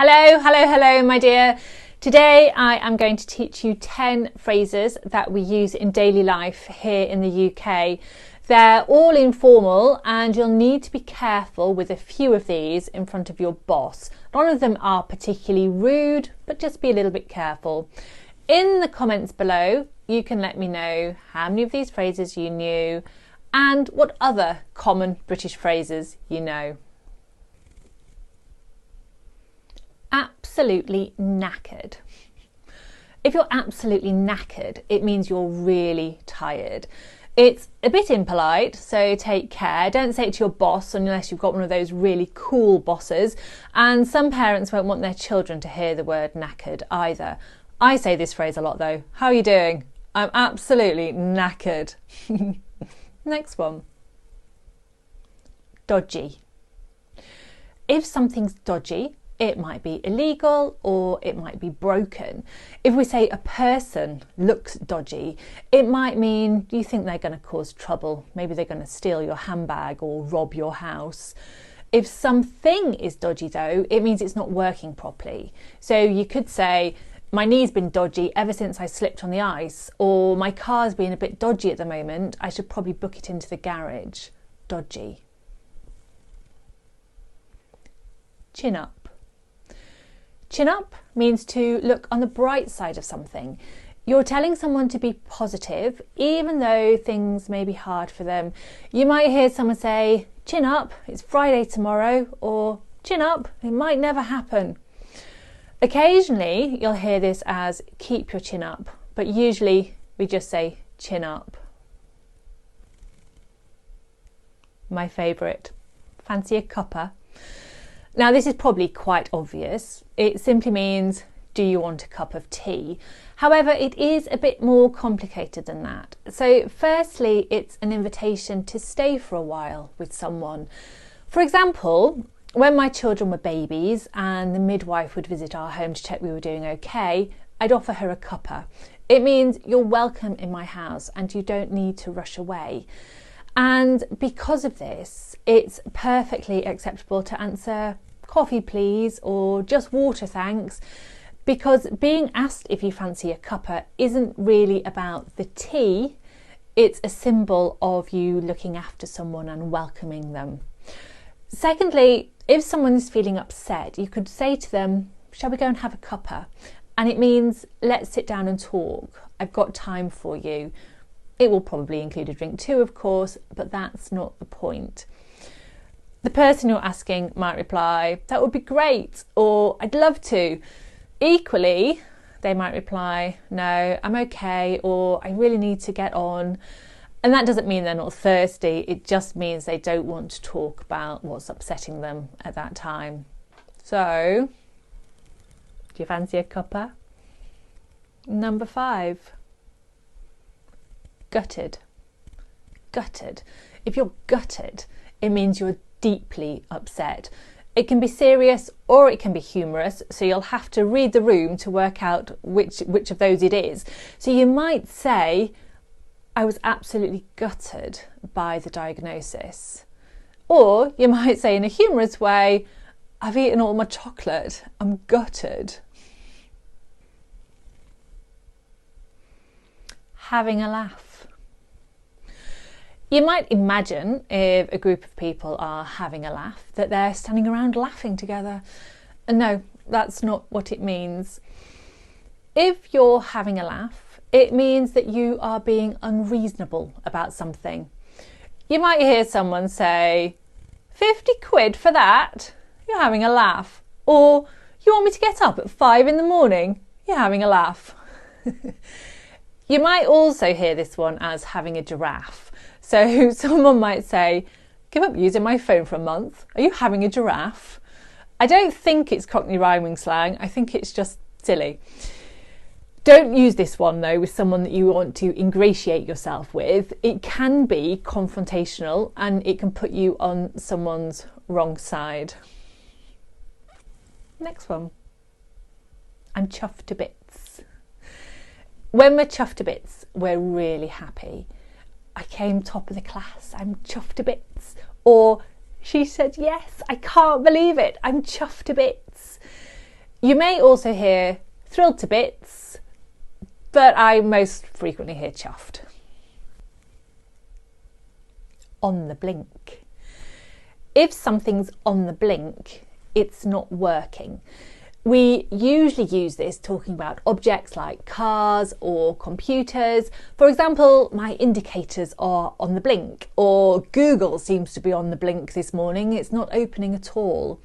Hello, my dear. Today I am going to teach you 10 phrases that we use in daily life here in the UK. They're all informal and you'll need to be careful with a few of these in front of your boss. None of them are particularly rude, but just be a little bit careful. In the comments below, you can let me know how many of these phrases you knew and what other common British phrases you know. Absolutely knackered. If you're absolutely knackered, it means you're really tired. It's a bit impolite, so take care. Don't say it to your boss unless you've got one of those really cool bosses. And some parents won't want their children to hear the word knackered either. I say this phrase a lot though. How are you doing? I'm absolutely knackered. Next one. Dodgy. If something's dodgy, it might be illegal or it might be broken. If we say a person looks dodgy, it might mean you think they're going to cause trouble. Maybe they're going to steal your handbag or rob your house. If something is dodgy though, it means it's not working properly. So you could say, my knee's been dodgy ever since I slipped on the ice, or my car's been a bit dodgy at the moment, I should probably book it into the garage. Dodgy. Chin up. Chin up means to look on the bright side of something. You're telling someone to be positive, even though things may be hard for them. You might hear someone say, chin up, it's Friday tomorrow, or chin up, it might never happen. Occasionally, you'll hear this as keep your chin up, but usually we just say chin up. My favourite, fancy a cuppa? Now this is probably quite obvious. It simply means, do you want a cup of tea? However, it is a bit more complicated than that. So firstly, it's an invitation to stay for a while with someone. For example, when my children were babies and the midwife would visit our home to check we were doing okay, I'd offer her a cuppa. It means you're welcome in my house and you don't need to rush away. And because of this, it's perfectly acceptable to answer coffee please or just water thanks, because being asked if you fancy a cuppa isn't really about the tea, it's a symbol of you looking after someone and welcoming them. Secondly, if someone's feeling upset, you could say to them, shall we go and have a cuppa? And it means let's sit down and talk. I've got time for you. It will probably include a drink too, of course, but that's not the point. The person you're asking might reply, that would be great, or I'd love to. Equally, they might reply, no, I'm okay, or I really need to get on. And that doesn't mean they're not thirsty, it just means they don't want to talk about what's upsetting them at that time. So, do you fancy a cuppa? Number 5. Gutted. Gutted. If you're gutted, it means you're deeply upset. It can be serious or it can be humorous, so you'll have to read the room to work out which of those it is. So you might say, I was absolutely gutted by the diagnosis. Or you might say in a humorous way, I've eaten all my chocolate, I'm gutted. Having a laugh. You might imagine if a group of people are having a laugh that they're standing around laughing together. And no, that's not what it means. If you're having a laugh, it means that you are being unreasonable about something. You might hear someone say, 50 quid for that? You're having a laugh. Or, you want me to get up at 5 in the morning? You're having a laugh. You might also hear this one as having a giraffe. So someone might say, give up using my phone for a month. Are you having a giraffe? I don't think it's Cockney rhyming slang. I think it's just silly. Don't use this one though with someone that you want to ingratiate yourself with. It can be confrontational and it can put you on someone's wrong side. Next one. I'm chuffed to bits. When we're chuffed to bits, we're really happy. I came top of the class, I'm chuffed to bits. Or she said yes, I can't believe it, I'm chuffed to bits. You may also hear thrilled to bits, but I most frequently hear chuffed. On the blink. If something's on the blink, it's not working. We usually use this talking about objects like cars or computers. For example, my indicators are on the blink, or Google seems to be on the blink this morning, it's not opening at all.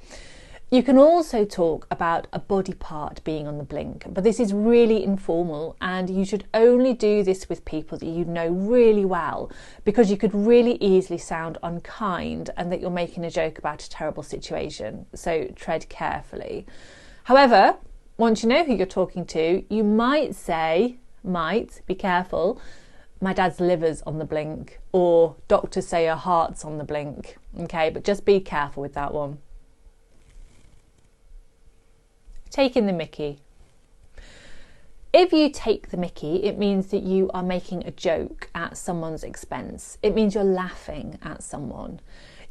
You can also talk about a body part being on the blink, but this is really informal and you should only do this with people that you know really well, because you could really easily sound unkind and that you're making a joke about a terrible situation, so tread carefully. However, once you know who you're talking to, you might say, be careful, my dad's liver's on the blink, or doctors say your heart's on the blink, okay, but just be careful with that one. Taking the mickey. If you take the mickey, it means that you are making a joke at someone's expense. It means you're laughing at someone.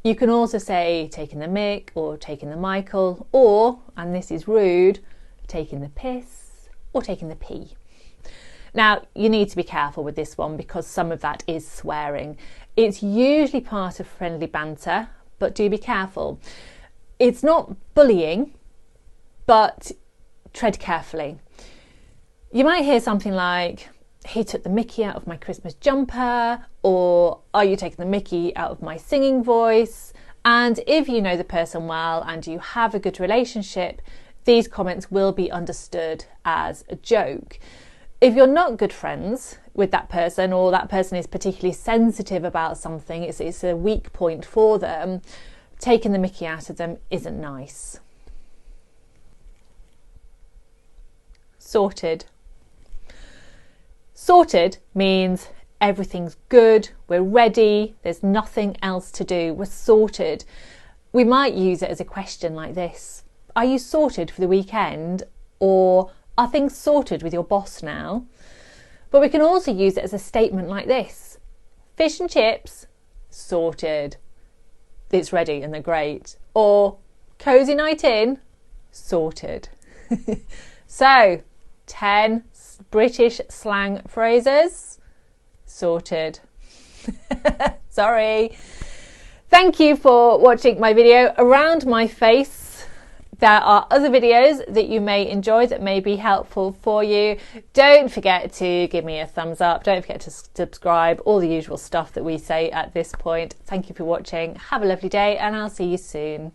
You can also say taking the mick or taking the Michael, or, and this is rude, taking the piss or taking the pee. Now, you need to be careful with this one because some of that is swearing. It's usually part of friendly banter, but do be careful. It's not bullying, but tread carefully. You might hear something like, he took the mickey out of my Christmas jumper, or are you taking the mickey out of my singing voice? And if you know the person well and you have a good relationship, these comments will be understood as a joke. If you're not good friends with that person, or that person is particularly sensitive about something, it's a weak point for them, taking the mickey out of them isn't nice. Sorted. Sorted means everything's good, we're ready, there's nothing else to do, we're sorted. We might use it as a question like this: are you sorted for the weekend? Or are things sorted with your boss now? But we can also use it as a statement like this: fish and chips, sorted. It's ready and they're great. Or cosy night in, sorted. So, 10 British slang phrases. Sorted. Sorry. Thank you for watching my video around my face. There are other videos that you may enjoy that may be helpful for you. Don't forget to give me a thumbs up. Don't forget to subscribe. All the usual stuff that we say at this point. Thank you for watching. Have a lovely day and I'll see you soon.